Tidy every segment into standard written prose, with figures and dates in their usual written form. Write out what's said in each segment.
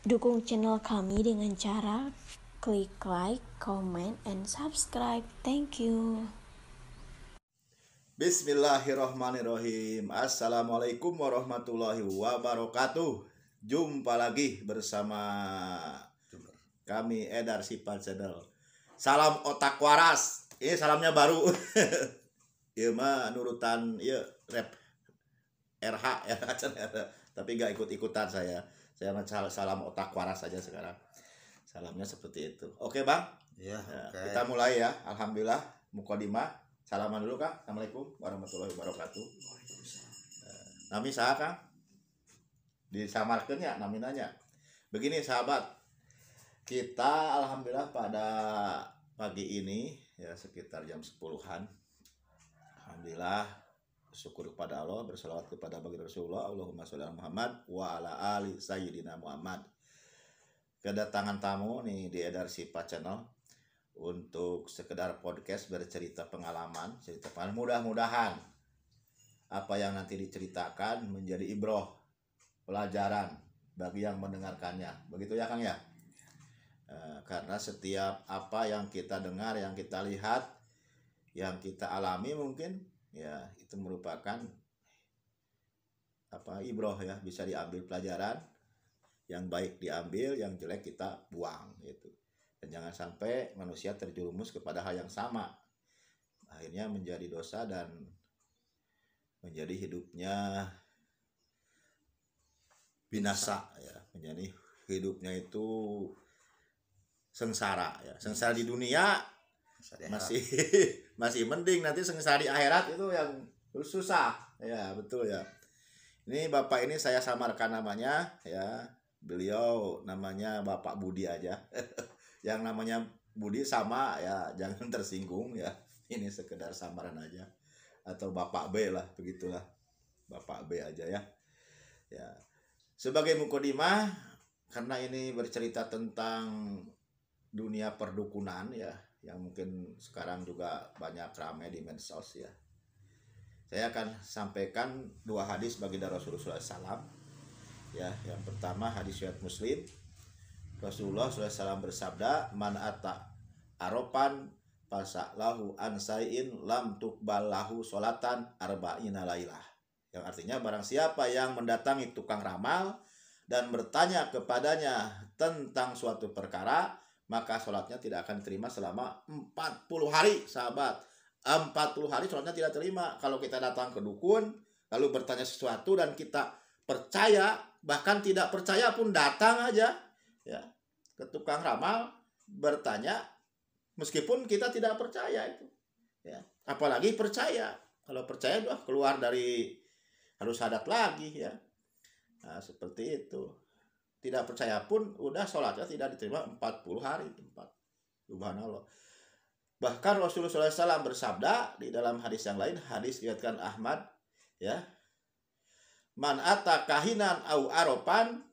Dukung channel kami dengan cara klik like, comment, and subscribe. Thank you. Bismillahirrahmanirrahim. Assalamualaikum warahmatullahi wabarakatuh. Jumpa lagi bersama kami Edar Sipan Channel. Salam otak waras. Ini salamnya baru. Ieu mah nurutan ieu rap RH ya. Tapi gak ikut-ikutan saya. Saya mah salam otak waras saja sekarang. Salamnya seperti itu. Oke, Bang? Ya, okay. Kita mulai ya. Alhamdulillah mukodimah. Salaman dulu, Kang. Assalamualaikum warahmatullahi wabarakatuh. Nami saha, Kang? Disamarkeun ya naminanya. Begini sahabat, kita alhamdulillah pada pagi ini ya sekitar jam 10-an. Alhamdulillah syukur kepada Allah, bersalawat kepada baginda Rasulullah, Allahumma sholli ala Muhammad wa ala ali sayyidina Muhammad. Kedatangan tamu nih di Edar Sipan Channel untuk sekedar podcast bercerita pengalaman, mudah-mudahan apa yang nanti diceritakan menjadi ibroh, pelajaran bagi yang mendengarkannya. Begitu ya, Kang ya? Karena setiap apa yang kita dengar, yang kita lihat, yang kita alami mungkin ya itu merupakan ibroh ya, bisa diambil pelajaran, yang baik diambil, yang jelek kita buang gitu. Dan jangan sampai manusia terjerumus kepada hal yang sama, akhirnya menjadi dosa dan menjadi hidupnya binasa ya, menjadi hidupnya itu sengsara ya. Sengsara di dunia masih mending, nanti sengsara di akhirat itu yang susah ya. Betul ya. Ini bapak ini saya samarkan namanya ya, beliau namanya Bapak Budi aja. Yang namanya Budi sama ya, jangan tersinggung ya, ini sekedar samaran aja, atau Bapak B lah, begitulah, Bapak B aja ya. Ya, sebagai mukodimah, karena ini bercerita tentang dunia perdukunan ya, yang mungkin sekarang juga banyak ramai di medsos ya. Saya akan sampaikan dua hadis baginda Rasulullah SAW. Ya, yang pertama hadis riwayat Muslim. Rasulullah SAW bersabda, man ata aropan fasalahu ansaiin lam tuqbal lahu sholatan arba'ina lailah. Yang artinya barang siapa yang mendatangi tukang ramal dan bertanya kepadanya tentang suatu perkara, maka sholatnya tidak akan diterima selama 40 hari, sahabat. 40 hari sholatnya tidak terima. Kalau kita datang ke dukun, lalu bertanya sesuatu dan kita percaya, bahkan tidak percaya pun datang aja ya ke tukang ramal bertanya, meskipun kita tidak percaya itu ya, apalagi percaya. Kalau percaya udah keluar dari, harus syahadat lagi ya. Nah, seperti itu. Tidak percaya pun udah sholatnya tidak diterima 40 hari. Subhanallah. Bahkan Rasulullah SAW bersabda di dalam hadis yang lain, hadis diriwayatkan Ahmad ya, man ata kahinan au aropan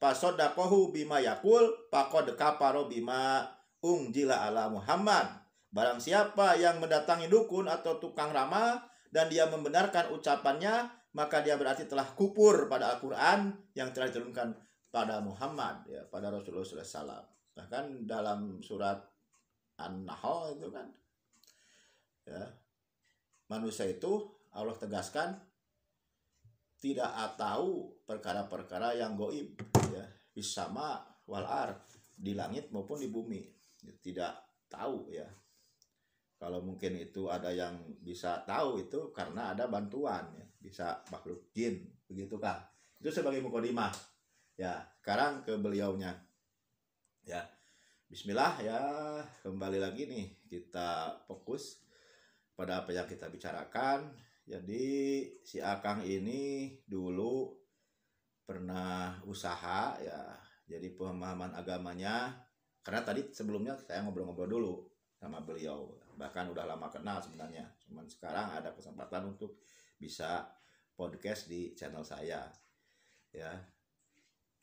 fasodaqahu bima yakul faqad kafara bima unzila ala Muhammad. Barang siapa yang mendatangi dukun atau tukang ramal dan dia membenarkan ucapannya, maka dia berarti telah kufur pada Al-Qur'an yang telah diturunkan pada Muhammad ya, pada Rasulullah SAW. Bahkan dalam surat An-Nahl itu kan ya, manusia itu Allah tegaskan tidak tahu perkara-perkara yang goib ya, bisama wal ar, di langit maupun di bumi, tidak tahu ya. Kalau mungkin itu ada yang bisa tahu, itu karena ada bantuan ya, bisa makhluk jin, begitu Kang. Itu sebagai mukodimah ya. Sekarang ke beliaunya ya. Bismillah ya, kembali lagi nih kita fokus pada apa yang kita bicarakan. Jadi si Akang ini dulu pernah usaha ya, jadi pemahaman agamanya, karena tadi sebelumnya saya ngobrol-ngobrol dulu sama beliau, bahkan udah lama kenal sebenarnya, cuman sekarang ada kesempatan untuk bisa podcast di channel saya ya.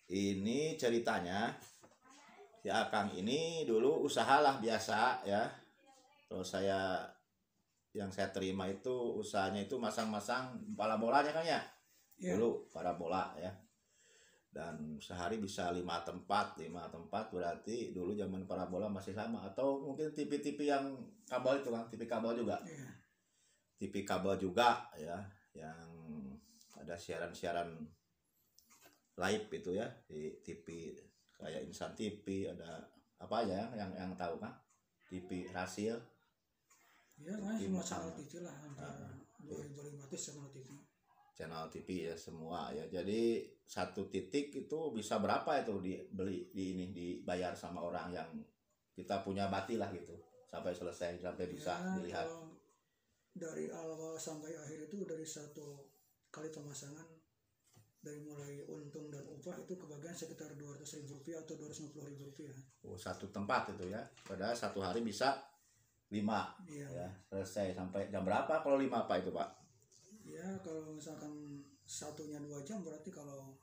Ini ceritanya si Akang ini dulu usahalah biasa ya. Terus yang saya terima itu usahanya itu masang-masang parabolanya kan ya. Dulu parabola ya. dan sehari bisa 5 tempat berarti dulu zaman parabola masih sama, atau mungkin TV-TV yang kabel itu kan, TV kabel juga. Iya. TV kabel juga ya, yang ada siaran-siaran live itu ya di TV kayak Insan TV, ada apa ya yang tahu kan, TV Rasil. Ya, kan semua channel TV lah, antara 2500 channel TV. Channel TV ya semua ya. Jadi satu titik itu bisa berapa itu dibeli dibayar sama orang yang kita punya bati lah gitu, sampai selesai, sampai bisa Ya, dilihat. kalau dari awal sampai akhir itu dari satu kali pemasangan, dari mulai untung dan upah itu kebagian sekitar Rp200.000 atau Rp250.000. Oh, satu tempat itu ya. Padahal satu hari bisa 5 Iya. ya, selesai. Sampai jam berapa kalau 5 apa itu, Pak? Ya, kalau misalkan satunya 2 jam, berarti kalau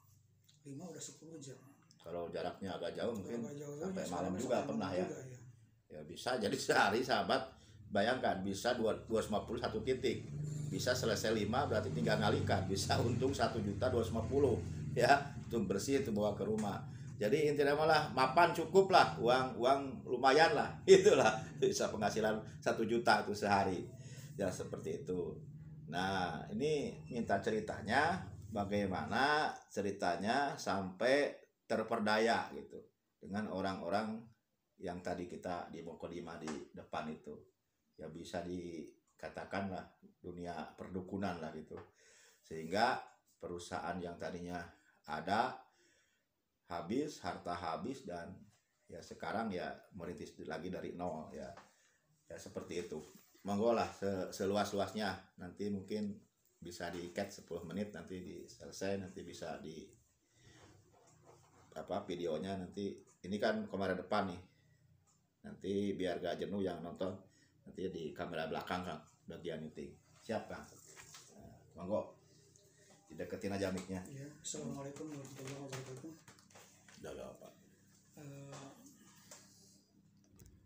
5 udah 10 jam. Kalau jaraknya agak jauh mungkin Kalau jauh, sampai ya, malam sampai juga malam pernah ya. juga, ya. Ya bisa jadi sehari sahabat, bayangkan bisa 251 titik, bisa selesai 5 berarti 3 ngalikan, bisa untung 1.250.000 ya, itu bersih itu bawa ke rumah. Jadi intinya malah mapan cukup lah, uang lumayan lah, itulah bisa penghasilan 1 juta itu sehari ya, seperti itu. Nah ini minta ceritanya, bagaimana ceritanya sampai terperdaya gitu dengan orang-orang yang tadi kita di mukadimah di depan itu, ya bisa dikatakan lah dunia perdukunan lah gitu, sehingga perusahaan yang tadinya ada habis, harta habis, dan ya sekarang ya merintis lagi dari nol ya, ya seperti itu. Monggo lah seluas-luasnya, nanti mungkin bisa di-cut 10 menit nanti selesai, nanti bisa di apa videonya nanti, ini kan kamera depan nih, nanti biar gak jenuh yang nonton, nanti di kamera belakang Kang, bagian meeting. Siap Kang? Nah, monggo dideketin aja mic-nya. Ya, Assalamualaikum warahmatullahi wabarakatuh. Udah Pak.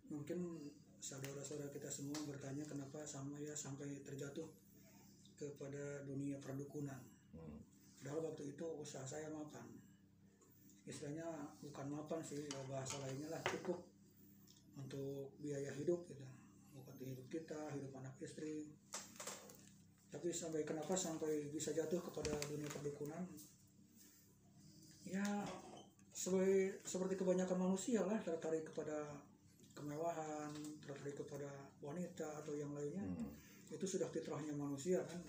Mungkin saudara-saudara kita semua bertanya kenapa sampai terjatuh kepada dunia perdukunan. Padahal waktu itu usaha saya mapan. Istilahnya bukan mapan sih, bahasa lainnya lah, cukup untuk biaya hidup gitu, bukan hidup kita, hidup anak istri. Tapi kenapa sampai bisa jatuh kepada dunia perdukunan? Ya seperti kebanyakan manusia lah, tertarik kepada kemewahan, tertarik kepada wanita atau yang lainnya. Itu sudah fitrahnya manusia kan.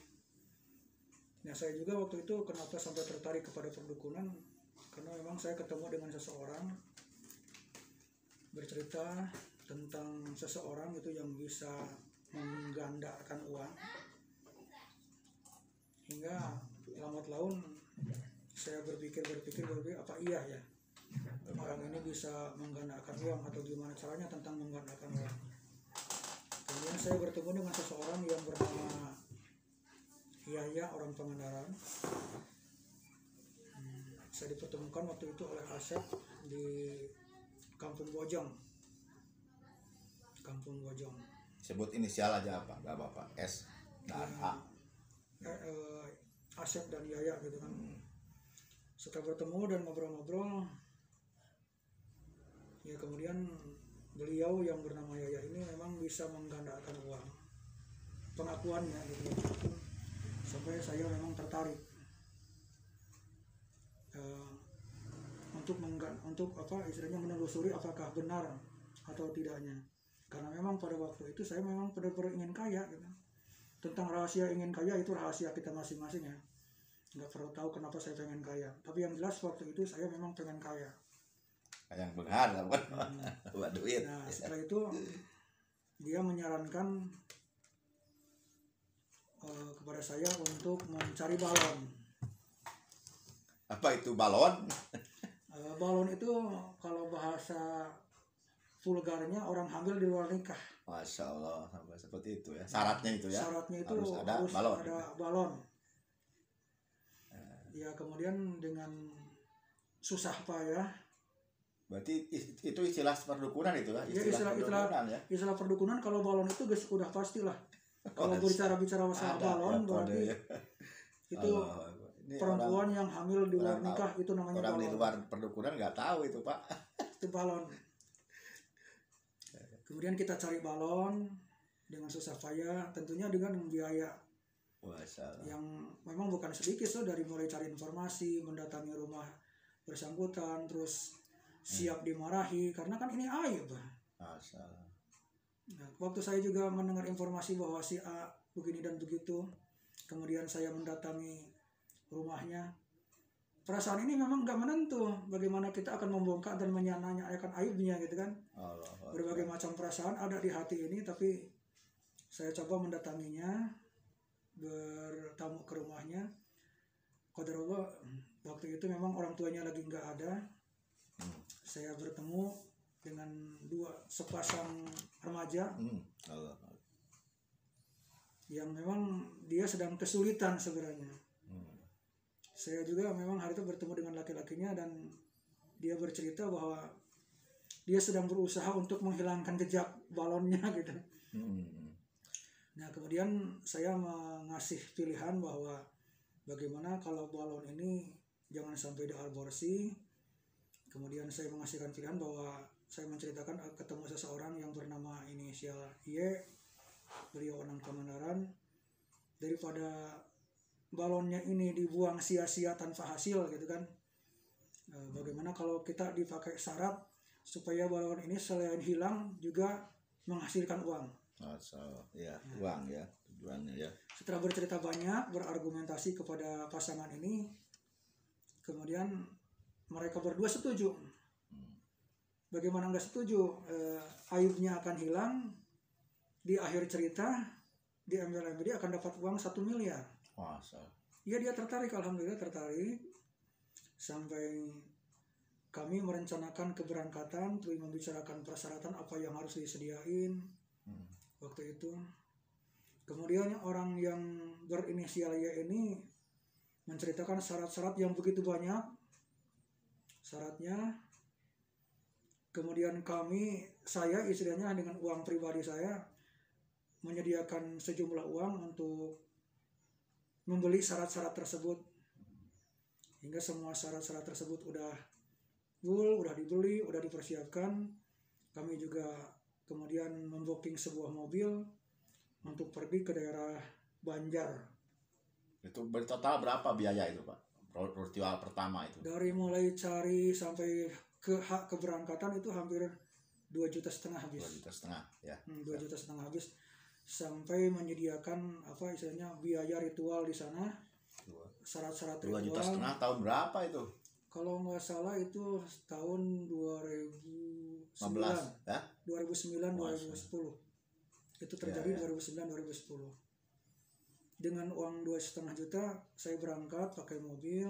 Nah saya juga waktu itu kenapa sampai tertarik kepada perdukunan, karena memang saya ketemu dengan seseorang bercerita tentang seseorang itu yang bisa menggandakan uang, hingga lambat laun saya berpikir apa iya ya orang ini bisa menggandakan uang, atau gimana caranya tentang menggandakan uang. Kemudian saya bertemu dengan seseorang yang bernama Yaya, orang Pangandaran. Saya dipertemukan waktu itu oleh Asep di Kampung Bojong. Sebut inisial aja apa, gak apa-apa, S dan A. Asep dan Yaya gitu kan. Setelah bertemu dan ngobrol-ngobrol, ya kemudian beliau yang bernama Yaya ini memang bisa menggandakan uang, pengakuannya gitu. Sampai saya memang tertarik untuk apa istilahnya menelusuri apakah benar atau tidaknya, karena memang pada waktu itu saya memang benar-benar ingin kaya gitu. Tentang rahasia ingin kaya itu rahasia kita masing-masing ya, nggak perlu tahu kenapa saya pengen kaya, tapi yang jelas waktu itu saya memang pengen kaya. Yang benar bukan buat duit. Nah setelah itu dia menyarankan kepada saya untuk mencari balon. Apa itu balon? Balon itu kalau bahasa vulgarnya orang hamil di luar nikah. Masya Allah, sampai seperti itu ya. Syaratnya itu ya. Syaratnya itu harus ada balon. Ya kemudian dengan susah payah. Berarti itu istilah perdukunan itu ya. Istilah perdukunan kalau balon itu guys udah pastilah. Kalau bicara masalah balon berarti ya. Itu Ini perempuan yang hamil di luar orang nikah itu namanya orang di balon. luar perdukunan nggak tahu itu Pak. Itu balon. Kemudian kita cari balon dengan susah payah, tentunya dengan biaya Masalah. yang memang bukan sedikit so, dari mulai cari informasi, mendatangi rumah bersangkutan, terus siap dimarahi karena kan ini aib. Masalah. Nah, waktu saya juga mendengar informasi bahwa si A begini dan begitu, kemudian saya mendatangi rumahnya. Perasaan ini memang nggak menentu bagaimana kita akan membongkar dan menyanyiakan aibnya gitu kan. Allah. Berbagai macam perasaan ada di hati ini, tapi saya coba mendatanginya, bertamu ke rumahnya. Qadarullah waktu itu memang orang tuanya lagi nggak ada. Saya bertemu dengan sepasang remaja Allah. yang memang dia sedang kesulitan sebenarnya. Saya juga memang hari itu bertemu dengan laki-lakinya dan dia bercerita bahwa dia sedang berusaha untuk menghilangkan jejak balonnya gitu. Nah kemudian saya mengasih pilihan bahwa bagaimana kalau balon ini jangan sampai diaborsi. Kemudian saya mengasihkan pilihan bahwa saya menceritakan ketemu seseorang yang bernama inisial Y, beliau orang Pangandaran, daripada balonnya ini dibuang sia-sia tanpa hasil gitu kan. Bagaimana kalau kita dipakai syarat supaya balon ini selain hilang juga menghasilkan uang. Masalah. Ya, uang ya tujuannya ya. Setelah bercerita banyak, berargumentasi kepada pasangan ini, kemudian mereka berdua setuju. Bagaimana nggak setuju? Aibnya akan hilang. Di akhir cerita di embel-embel dia akan dapat uang 1 miliar. Masalah. Ya dia tertarik, alhamdulillah tertarik. Sampai kami merencanakan keberangkatan, terus membicarakan persyaratan apa yang harus disediain waktu itu. Kemudian orang yang berinisial Y ini menceritakan syarat-syarat yang begitu banyak syaratnya. Kemudian saya istilahnya dengan uang pribadi saya menyediakan sejumlah uang untuk membeli syarat-syarat tersebut, hingga semua syarat-syarat tersebut udah dibeli, udah dipersiapkan. Kami juga kemudian membooking sebuah mobil untuk pergi ke daerah Banjar. Itu bertotal berapa biaya itu Pak? Ritual pertama itu. Dari mulai cari sampai ke hak keberangkatan itu hampir 2,5 juta habis. 2,5 juta ya. 2,5 juta habis, sampai menyediakan apa istilahnya biaya ritual di sana, syarat-syarat ritual. 2,5 juta tahun berapa itu? Kalau nggak salah itu tahun 2009, 15 ya? 2009 2010. Itu terjadi 2009 2010. Dengan uang 2,5 juta saya berangkat pakai mobil,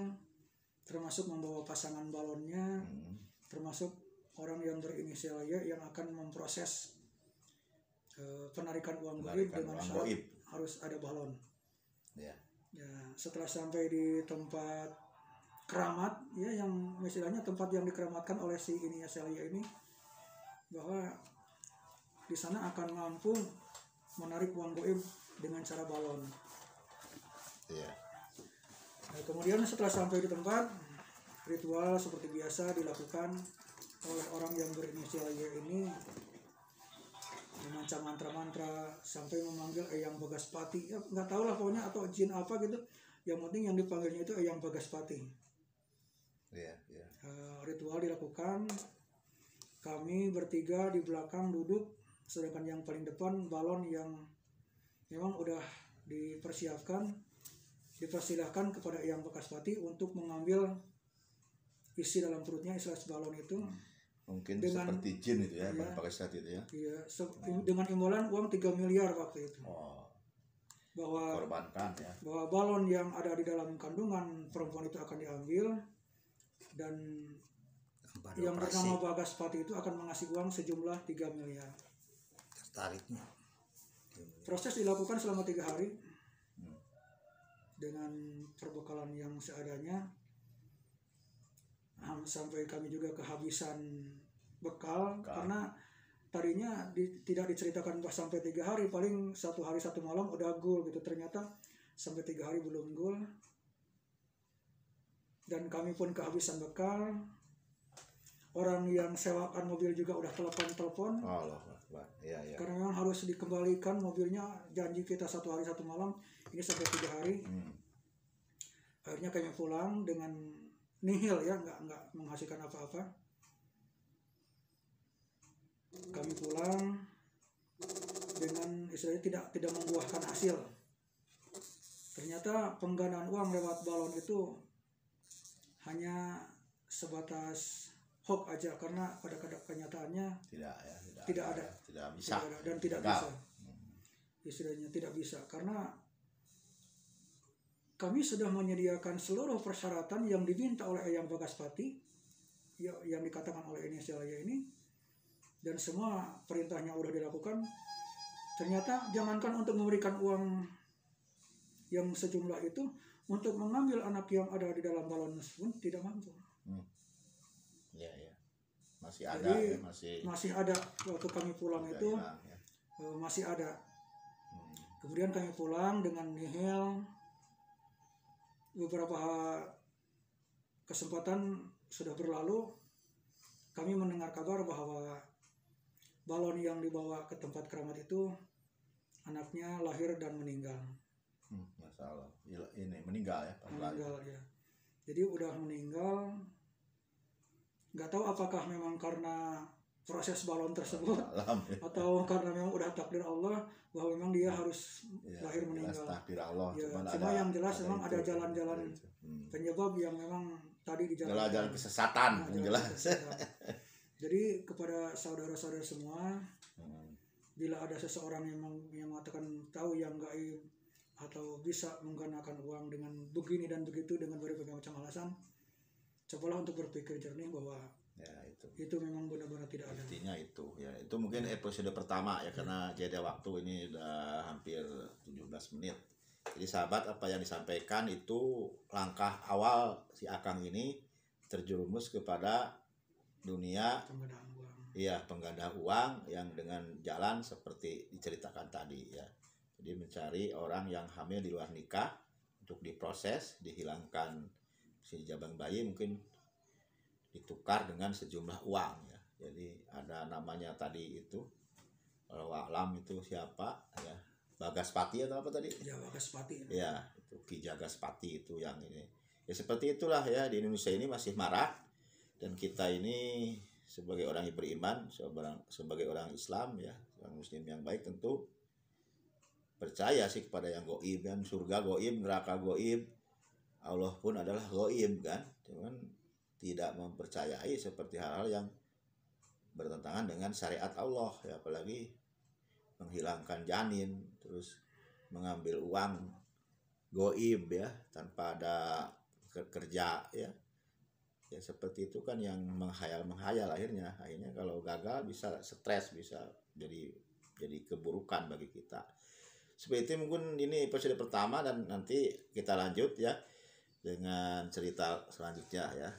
termasuk membawa pasangan balonnya, termasuk orang yang berinisial Y yang akan memproses penarikan uang goib dengan syarat harus ada balon. Ya, setelah sampai di tempat keramat ya, yang istilahnya tempat yang dikeramatkan oleh si inisial Y ini, bahwa di sana akan mampu menarik uang goib dengan cara balon. Iya. Nah, kemudian setelah sampai di tempat, ritual seperti biasa dilakukan oleh orang yang berinisial Y ini, membaca mantra-mantra sampai memanggil Eyang Bagaspati. Ya, nggak tahu lah pokoknya, atau jin apa gitu. Yang penting yang dipanggilnya itu Eyang Bagaspati. Iya. Ritual dilakukan. Kami bertiga di belakang duduk, sedangkan yang paling depan balon yang memang udah dipersilahkan kepada Eyang Bagaspati untuk mengambil isi dalam perutnya, isi balon itu. Mungkin dengan, seperti jin itu ya, Bang Bagaspati itu ya. Iya, dengan imbalan uang 3 miliar waktu itu. Bahwa korbankan ya. Bahwa balon yang ada di dalam kandungan perempuan itu akan diambil, dan yang bernama Bagaspati itu akan mengasih uang sejumlah 3 miliar. Tertariknya. Proses dilakukan selama 3 hari dengan perbekalan yang seadanya, sampai kami juga kehabisan bekal. Karena tadinya tidak diceritakan sampai 3 hari, paling 1 hari 1 malam udah gul gitu. Ternyata sampai 3 hari belum gul. dan kami pun kehabisan bekal. Orang yang sewakan mobil juga udah telepon Allah Akbar. Ya, ya. karena memang harus dikembalikan mobilnya, janji kita 1 hari 1 malam, ini sampai 3 hari. Akhirnya kami pulang dengan nihil ya, nggak menghasilkan apa-apa. Kami pulang dengan istilahnya tidak membuahkan hasil. Ternyata penggandaan uang lewat balon itu hanya sebatas hoax aja, karena pada kenyataannya tidak ada. Tidak bisa. Tidak ada, dan tidak bisa. Istilahnya tidak bisa, karena kami sudah menyediakan seluruh persyaratan yang diminta oleh Eyang Bagaspati, yang dikatakan oleh inisial Y ini, dan semua perintahnya udah dilakukan. Ternyata jangankan untuk memberikan uang yang sejumlah itu, untuk mengambil anak yang ada di dalam balon pun tidak mampu. Ya, ya. Masih ada. Jadi, Ya, masih ada waktu kami pulang itu hilang, ya. masih ada. Kemudian kami pulang dengan nihil. Beberapa kesempatan sudah berlalu, kami mendengar kabar bahwa balon yang dibawa ke tempat keramat itu anaknya lahir dan meninggal. Masalah. Ini meninggal ya. Meninggal ya. Jadi udah meninggal. Nggak tahu apakah memang karena proses balon tersebut atau karena memang udah takdir Allah bahwa memang dia harus lahir meninggal. Takdir Allah. Ya, cuma yang jelas memang ada jalan-jalan penyebab yang memang tadi di jalan kesesatan yang jelas. Jadi kepada saudara-saudara semua, bila ada seseorang yang mengatakan tahu yang gaib atau bisa menggunakan uang dengan begini dan begitu dengan berbagai macam alasan, cobalah untuk berpikir jernih bahwa ya, itu memang benar-benar tidak ada. Intinya itu ya, itu mungkin episode pertama ya, karena jeda waktu ini udah hampir 17 menit. Jadi sahabat, apa yang disampaikan itu langkah awal si Akang ini terjerumus kepada dunia Penggandaan uang. Iya, pengganda uang yang dengan jalan seperti diceritakan tadi ya. Jadi mencari orang yang hamil di luar nikah untuk diproses, dihilangkan si jabang bayi, mungkin ditukar dengan sejumlah uang ya. Jadi ada namanya tadi itu, kalau alam itu siapa ya, Bagaspati atau apa tadi? Ya, Bagaspati. Ya, itu Ki Jagaspati itu yang ini. Ya seperti itulah ya, di Indonesia ini masih marak, dan kita ini sebagai orang yang beriman, sebagai orang Islam ya, orang Muslim yang baik tentu percaya sih kepada yang goib kan, surga goib, neraka goib, Allah pun adalah goib kan, cuman tidak mempercayai seperti hal-hal yang bertentangan dengan syariat Allah ya, apalagi menghilangkan janin, terus mengambil uang goib ya tanpa ada kerja ya. Ya seperti itu kan yang menghayal akhirnya kalau gagal bisa stres, bisa jadi keburukan bagi kita. Seperti itu mungkin ini episode pertama, dan nanti kita lanjut ya dengan cerita selanjutnya ya.